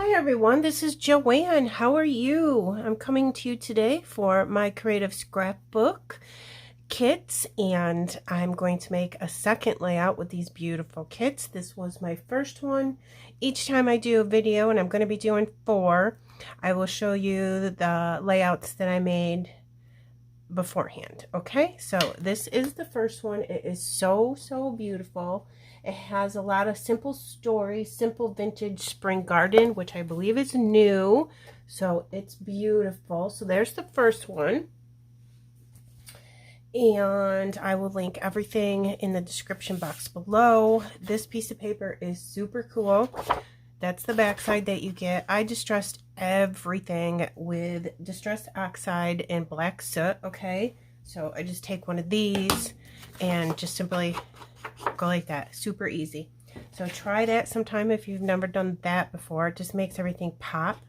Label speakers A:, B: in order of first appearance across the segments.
A: Hi everyone, this is Joanne. How are you? I'm coming to you today for My Creative Scrapbook kits, and I'm going to make a second layout with these beautiful kits. This was my first one. Each time I do a video, and I'm going to be doing 4, I will show you the layouts that I made beforehand. Okay, so this is the first one. It is so beautiful. It has a lot of simple stories, simple vintage spring garden, which I believe is new, so it's beautiful. So there's the first one, and I will link everything in the description box below. This piece of paper is super cool. That's the backside that you get. I distressed everything with Distress Oxide and black soot, okay? So I just take one of these and just simply go like that. Super easy. So try that sometime if you've never done that before. It just makes everything pop.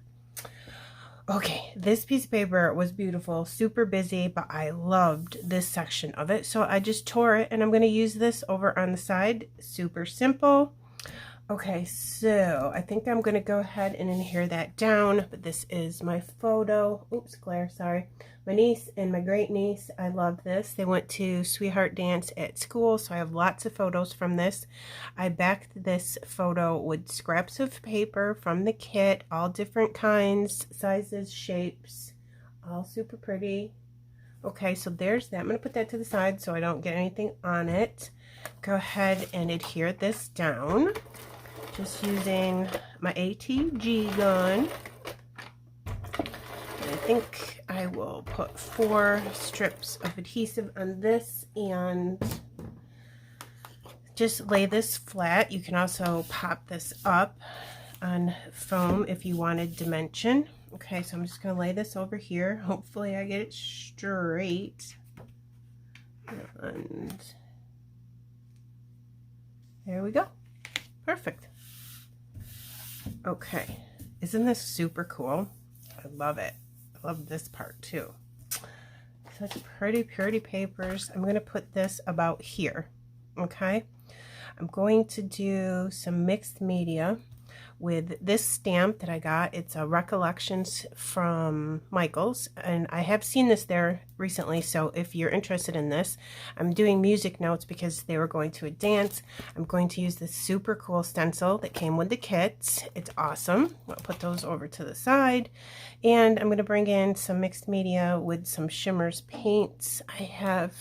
A: Okay, this piece of paper was beautiful, super busy, but I loved this section of it. So I just tore it, and I'm going to use this over on the side. Super simple. Okay, so I think I'm going to go ahead and adhere that down, but this is my photo. Oops, glare, sorry. My niece and my great niece, I love this. They went to Sweetheart Dance at school, so I have lots of photos from this. I backed this photo with scraps of paper from the kit, all different kinds, sizes, shapes, all super pretty. Okay, so there's that. I'm going to put that to the side so I don't get anything on it. Go ahead and adhere this down. Just using my ATG gun. And I think I will put 4 strips of adhesive on this and just lay this flat. You can also pop this up on foam if you wanted dimension. Okay, so I'm just going to lay this over here. Hopefully I get it straight. And there we go. Perfect. Okay, isn't this super cool? I love it. I love this part too. Such pretty papers. I'm going to put this about here. Okay, I'm going to do some mixed media with this stamp that I got. It's a Recollections from Michael's, and I have seen this there recently, so if you're interested in this, I'm doing music notes because they were going to a dance. I'm going to use this super cool stencil that came with the kits. It's awesome. I'll put those over to the side, and I'm going to bring in some mixed media with some Shimmers paints. I have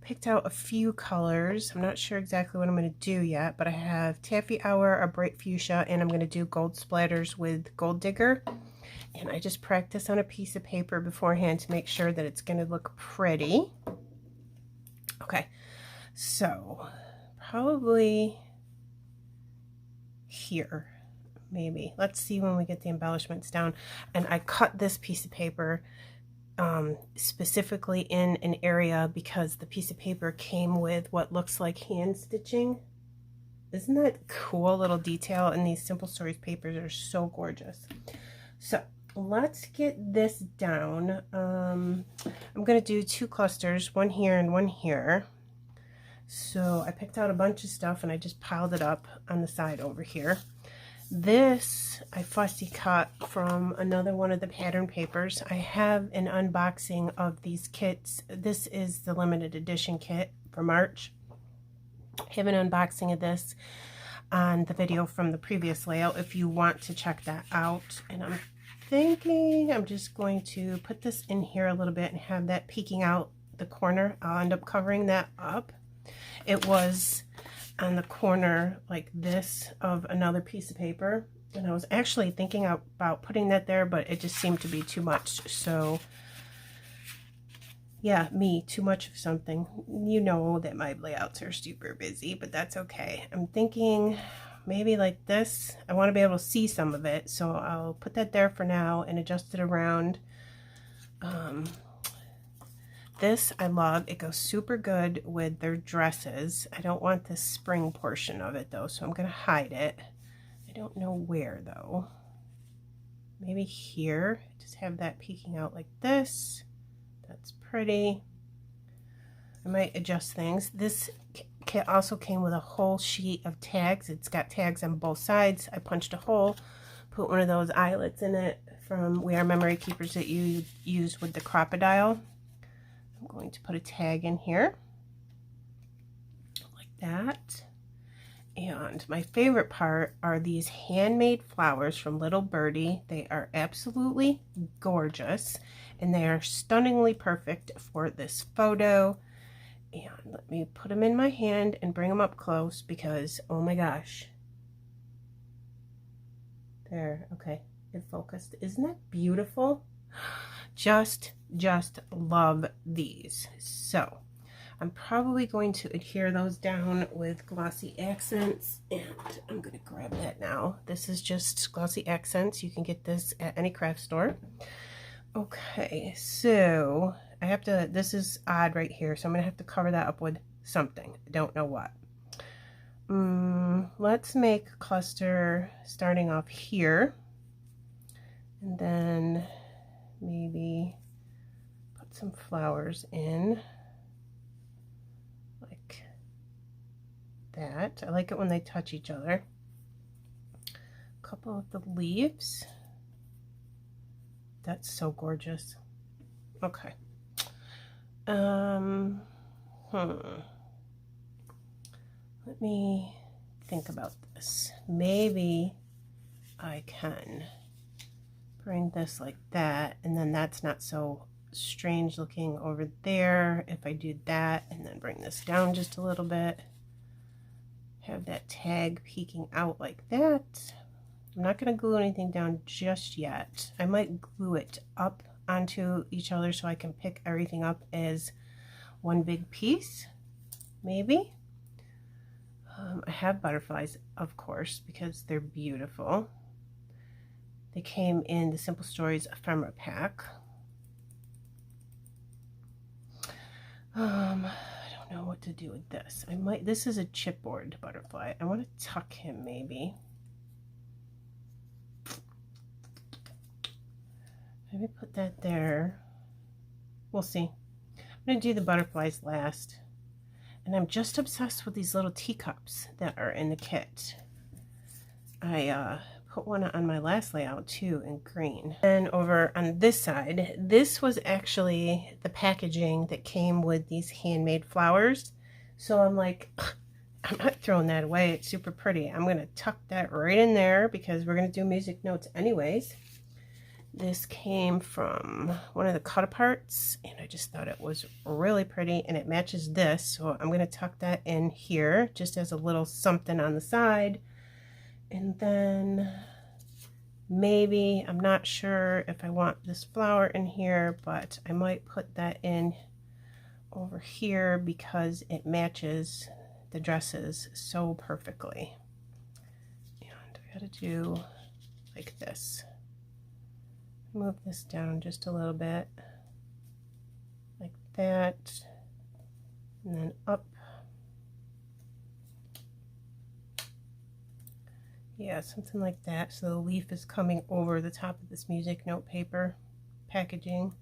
A: picked out a few colors. I'm not sure exactly what I'm going to do yet, but I have Taffy Hour, a bright fuchsia, and I'm going to do gold splatters with Gold Digger. And I just practice on a piece of paper beforehand to make sure that it's going to look pretty. Okay, so probably here, maybe. Let's see when we get the embellishments down. And I cut this piece of paper specifically in an area because the piece of paper came with what looks like hand stitching. Isn't that cool little detail? And these Simple Stories papers are so gorgeous. So let's get this down. I'm going to do 2 clusters, one here and one here. So I picked out a bunch of stuff and I just piled it up on the side over here. This I fussy cut from another one of the pattern papers. I have an unboxing of these kits. This is the limited edition kit for March. I have an unboxing of this on the video from the previous layout if you want to check that out. And I'm thinking I'm just going to put this in here a little bit and have that peeking out the corner. I'll end up covering that up. It was on the corner like this of another piece of paper, and I was actually thinking about putting that there, but it just seemed to be too much. So yeah, too much of something. You know that my layouts are super busy, but that's okay. I'm thinking maybe like this. I want to be able to see some of it, so I'll put that there for now and adjust it around. This I love. It goes super good with their dresses. I don't want the spring portion of it though, so I'm going to hide it. I don't know where though. Maybe here. Just have that peeking out like this. That's pretty. I might adjust things. This kit also came with a whole sheet of tags. It's got tags on both sides. I punched a hole, put one of those eyelets in it from We Are Memory Keepers that you used with the crocodile. I'm going to put a tag in here like that. And my favorite part are these handmade flowers from Little Birdie. They are absolutely gorgeous and they are stunningly perfect for this photo. And let me put them in my hand and bring them up close because, oh my gosh. There, okay, it focused. Isn't that beautiful? Just love these. So I'm probably going to adhere those down with glossy accents, and I'm going to grab that now. This is just glossy accents. You can get this at any craft store. Okay, so I have to, this is odd right here, so I'm going to have to cover that up with something. I don't know what. Let's make a cluster starting off here, and then maybe put some flowers in like that. I like it when they touch each other. A couple of the leaves. That's so gorgeous. Okay. Let me think about this. Maybe I can bring this like that, and then that's not so strange looking over there if I do that, and then bring this down just a little bit. Have that tag peeking out like that. I'm not going to glue anything down just yet. I might glue it up onto each other so I can pick everything up as one big piece, maybe. I have butterflies, of course, because they're beautiful. They came in the Simple Stories ephemera pack. I don't know what to do with this. I might, this is a chipboard butterfly. I want to tuck him maybe. Maybe put that there. We'll see. I'm going to do the butterflies last. And I'm just obsessed with these little teacups that are in the kit. I put one on my last layout too in green. And over on this side, this was actually the packaging that came with these handmade flowers. So I'm like, I'm not throwing that away. It's super pretty. I'm going to tuck that right in there because we're going to do music notes anyways. This came from one of the cut-aparts, and I just thought it was really pretty, and it matches this, so I'm going to tuck that in here just as a little something on the side. And then maybe, I'm not sure if I want this flower in here, but I might put that in over here because it matches the dresses so perfectly. And I got to do like this. Move this down just a little bit like that, and then up. Yeah, something like that, so the leaf is coming over the top of this music note paper packaging.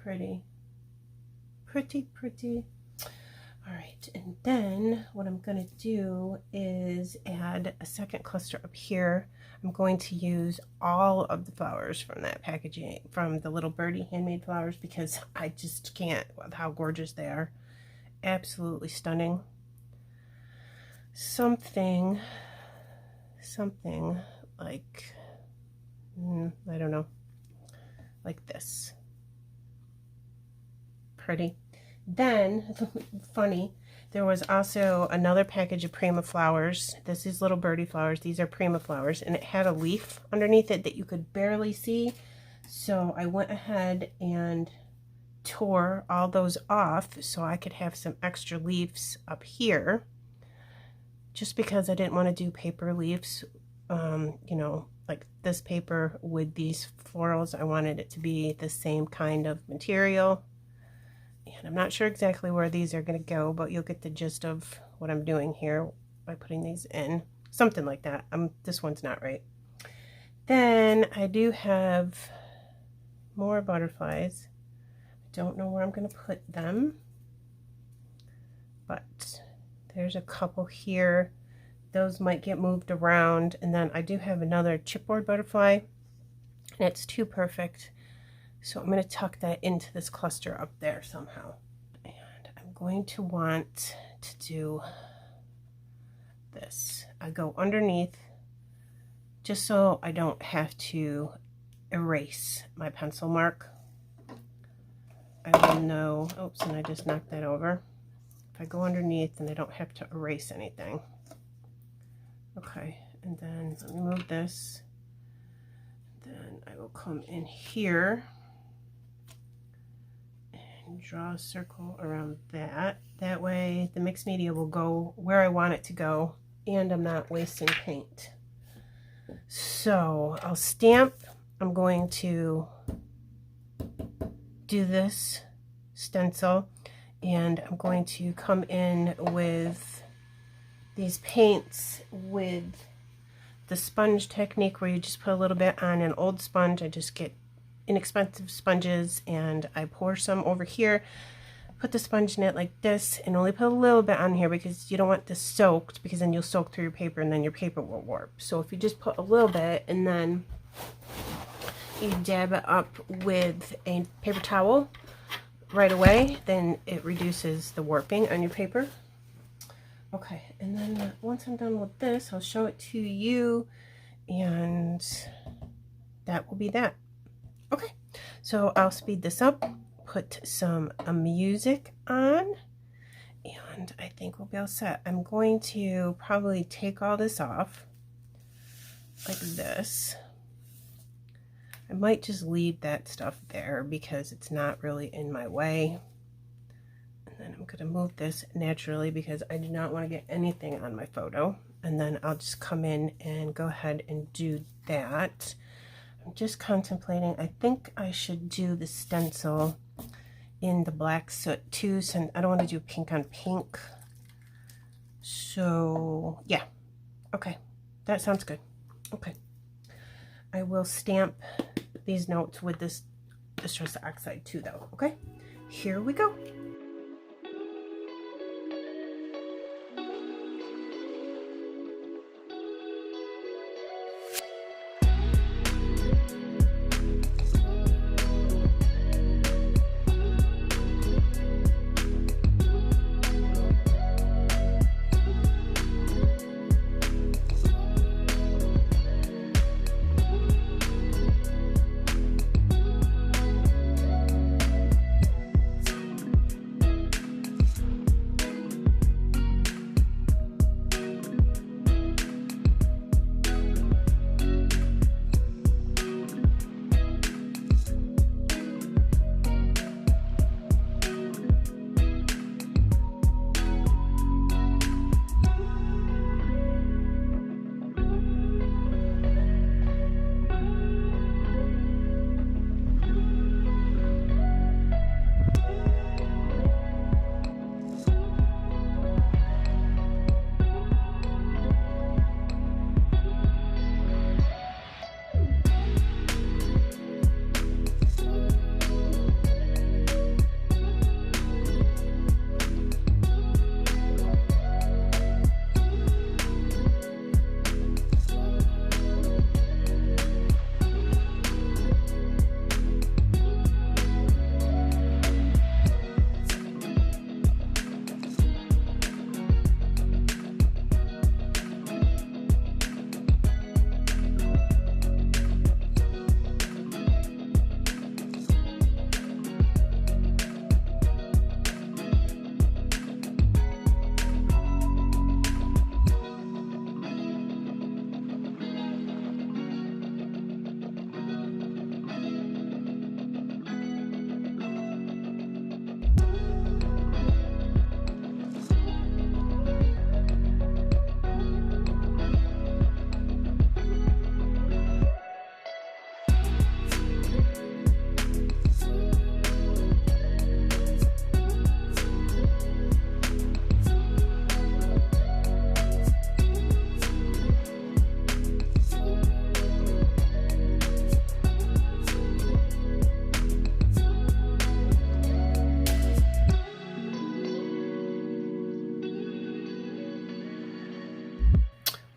A: Pretty. All right, and then what I'm going to do is add a second cluster up here. I'm going to use all of the flowers from that packaging, from the Little Birdie handmade flowers, because I just can't with how gorgeous they are. Absolutely stunning. Something like, I don't know, like this. Pretty. Then, funny, there was also another package of Prima flowers. This is Little Birdie flowers. These are Prima flowers, and it had a leaf underneath it that you could barely see. So I went ahead and tore all those off so I could have some extra leaves up here. Just because I didn't want to do paper leaves, you know, like this paper with these florals. I wanted it to be the same kind of material. And I'm not sure exactly where these are going to go, but you'll get the gist of what I'm doing here by putting these in. Something like that. This one's not right. Then I do have more butterflies. I don't know where I'm going to put them, but there's a couple here those might get moved around. And then I do have another chipboard butterfly, and it's too perfect. So I'm going to tuck that into this cluster up there somehow. And I'm going to want to do this. I go underneath just so I don't have to erase my pencil mark. I will know, oops, and I just knocked that over. If I go underneath, then I don't have to erase anything. Okay, and then let me move this. Then I will come in here and draw a circle around that. That way the mixed media will go where I want it to go, and I'm not wasting paint. So I'll stamp. I'm going to do this stencil, and I'm going to come in with these paints with the sponge technique, where you just put a little bit on an old sponge. I just get inexpensive sponges and I pour some over here, put the sponge in it like this, and only put a little bit on here because you don't want this soaked, because then you'll soak through your paper and then your paper will warp. So if you just put a little bit and then you dab it up with a paper towel right away, then it reduces the warping on your paper. Okay, and then once I'm done with this, I'll show it to you, and that will be that. Okay, so I'll speed this up, put some music on, and I think we'll be all set. I'm going to probably take all this off like this. I might just leave that stuff there because it's not really in my way. And then I'm going to move this naturally because I do not want to get anything on my photo. And then I'll just come in and go ahead and do that. I'm just contemplating, I think I should do the stencil in the black soot too, since I don't want to do pink on pink. So yeah, okay, that sounds good. Okay, I will stamp these notes with this distress oxide too though. Okay, here we go.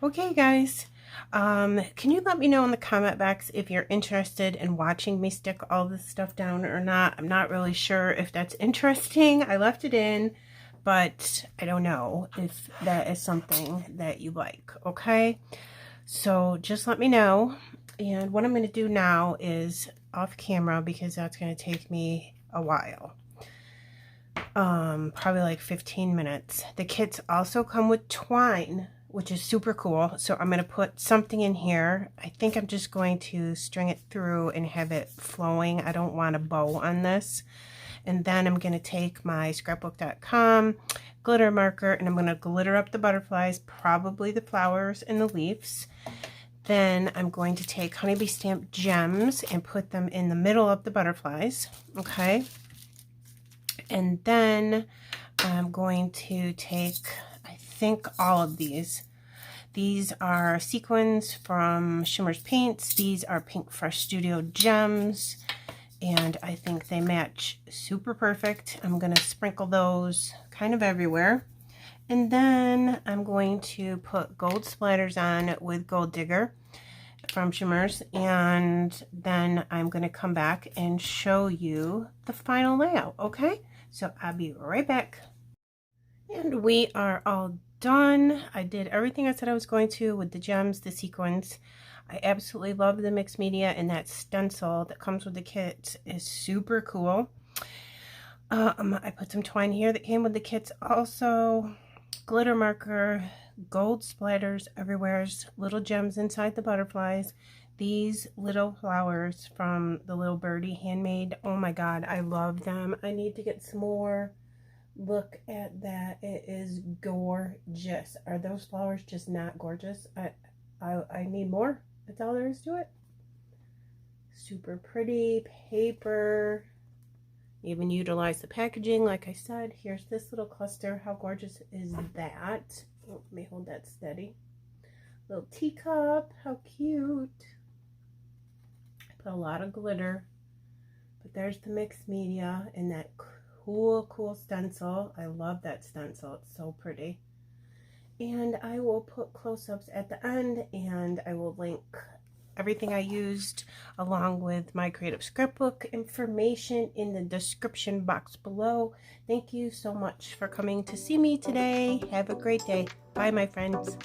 A: Okay, guys, can you let me know in the comment box if you're interested in watching me stick all this stuff down or not? I'm not really sure if that's interesting. I left it in, but I don't know if that is something that you like, okay? So just let me know. And what I'm going to do now is off camera, because that's going to take me a while. Probably like 15 minutes. The kits also come with twine, which is super cool. So I'm going to put something in here. I think I'm just going to string it through and have it flowing. I don't want a bow on this. And then I'm going to take my scrapbook.com glitter marker and I'm going to glitter up the butterflies, probably the flowers and the leaves. Then I'm going to take honeybee stamp gems and put them in the middle of the butterflies. Okay. And then I'm going to take, I think, all of these. These are sequins from Shimmer's Paints. These are Pink Fresh Studio gems. And I think they match super perfect. I'm going to sprinkle those kind of everywhere. And then I'm going to put gold splatters on with Gold Digger from Shimmer's, and then I'm going to come back and show you the final layout, okay? So I'll be right back. And we are all done. I did everything I said I was going to with the gems, the sequins. I absolutely love the mixed media, and that stencil that comes with the kit is super cool. I put some twine here that came with the kits also. Glitter marker, gold splatters everywhere, little gems inside the butterflies. These little flowers from the little birdie handmade. Oh my god, I love them. I need to get some more. Look at that. It is gorgeous. Are those flowers just not gorgeous? I need more. That's all there is to it. Super pretty paper. Even utilize the packaging, like I said. Here's this little cluster. How gorgeous is that? Oh, let me hold that steady. Little teacup. How cute. I put a lot of glitter. But there's the mixed media and that cool stencil. I love that stencil. It's so pretty. And I will put close-ups at the end, and I will link everything I used along with my creative scrapbook information in the description box below. Thank you so much for coming to see me today. Have a great day. Bye, my friends.